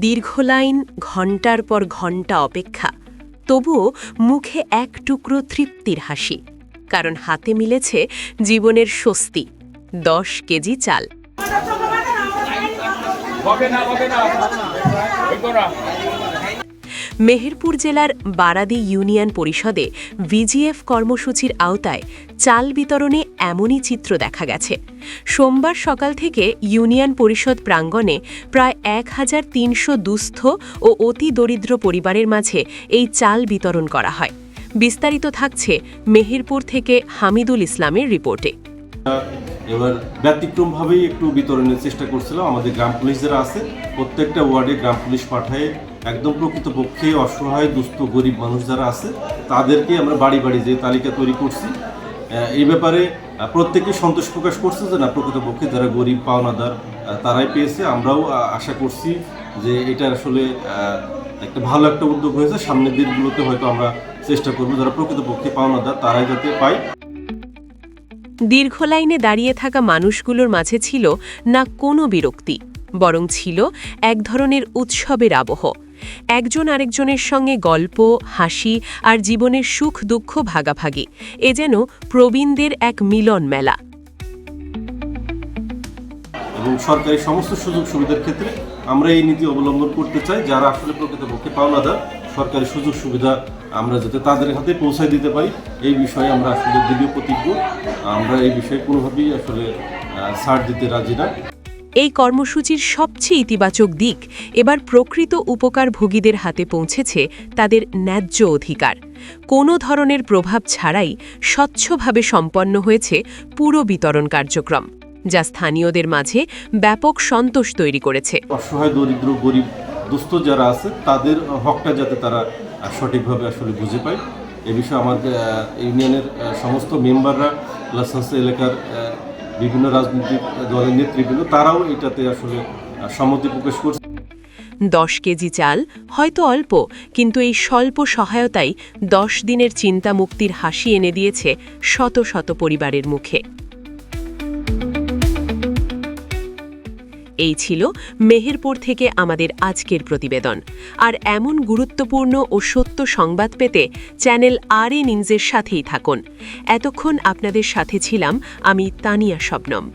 দীর্ঘ লাইন, ঘণ্টার পর ঘণ্টা অপেক্ষা, তবুও মুখে এক টুকরো তৃপ্তির হাসি, কারণ হাতে মিলেছে জীবনের স্বস্তি, 10 কেজি চাল। মেহেরপুর জেলার বারাদি ইউনিয়ন পরিষদে ভিজিএফ কর্মসূচির আওতায় চাল বিতরণে এমনই চিত্র দেখা গেছে। সোমবার সকাল থেকে ইউনিয়ন পরিষদ প্রাঙ্গণে প্রায় 1300 দুস্থ ও অতি দরিদ্র পরিবারের মাঝে এই চাল বিতরণ করা হয়। বিস্তারিত থাকছে মেহেরপুর থেকে হামিদুল ইসলামের রিপোর্টে। এবার ব্যতিক্রমভাবেই একটু বিতরণের চেষ্টা করছিলাম। আমাদের গ্রাম পুলিশ যারা আছে, প্রত্যেকটা ওয়ার্ডে গ্রাম পুলিশ পাঠায় একদম প্রকৃতপক্ষে অসহায় দুস্থ গরিব মানুষ যারা আছে তাদেরকে আমরা বাড়ি বাড়ি যে তালিকা তৈরি করছি। এই ব্যাপারে প্রত্যেকে সন্তোষ প্রকাশ করছে যে না, প্রকৃতপক্ষে যারা গরিব পাওনাদার তারাই পেয়েছে। আমরাও আশা করছি যে এটা আসলে একটা ভালো একটা উদ্যোগ হয়েছে। সামনের দিনগুলোতে হয়তো আমরা চেষ্টা করবো যারা প্রকৃতপক্ষে পাওনাদার তারাই যাতে পায়। দীর্ঘ লাইনে দাঁড়িয়ে থাকা মানুষগুলোর মাঝে ছিল না কোনো বিরক্তি, বরং ছিল এক ধরনের উৎসবের আবহ। একজন আরেকজনের সঙ্গে গল্প, হাসি আর জীবনের সুখ দুঃখ ভাগাভাগি, এ যেন প্রবীণদের এক মিলন মেলা। এবং সরকারি সমস্ত সুযোগ সুবিধার ক্ষেত্রে আমরা এই নীতি অবলম্বন করতে চাই। যারা আসলে প্রকৃতপক্ষে পাওনাদার, সরকারি সুযোগ সুবিধা আমরা যাতে তাদের হাতে পৌঁছায় দিতে পারি, এই বিষয়ে আমরা আসলে দৃঢ় প্রতিজ্ঞ। আমরা এই বিষয়ে কোনোভাবেই আসলে ছাড় দিতে রাজি না। এই কর্মসূচির সবচেয়ে ইতিবাচক দিক, এবার প্রকৃত উপকারভোগীদের হাতে পৌঁছেছে তাদের ন্যায্য অধিকার। কোনো ধরনের প্রভাব ছাড়াই স্বচ্ছভাবে সম্পন্ন হয়েছে পুরো বিতরণ কার্যক্রম, যা স্থানীয়দের মাঝে ব্যাপক সন্তোষ তৈরি করেছে। অসহায় দরিদ্র গরিব দুস্থ যারা আছে তাদের হকটা যাতে তারা সঠিকভাবে আসলে বুঝে পায়, এ বিষয়ে আমাদের ইউনিয়নের সমস্ত মেম্বাররা প্লাস এলাকার বিভিন্ন রাজনৈতিক দলের নেতৃবৃন্দ তারাও এটাতে আসলে সম্মতি প্রকাশ করছে। 10 কেজি চাল হয়তো অল্প, কিন্তু এই স্বল্প সহায়তাই 10 দিনের চিন্তা মুক্তির হাসি এনে দিয়েছে শত শত পরিবারের মুখে। এই ছিল মেহেরপুর থেকে আমাদের আজকের প্রতিবেদন। আর এমন গুরুত্বপূর্ণ ও সত্য সংবাদ পেতে চ্যানেল RA নিউজের সাথেই থাকুন। এতক্ষণ আপনাদের সাথে ছিলাম আমি তানিয়া শবনম।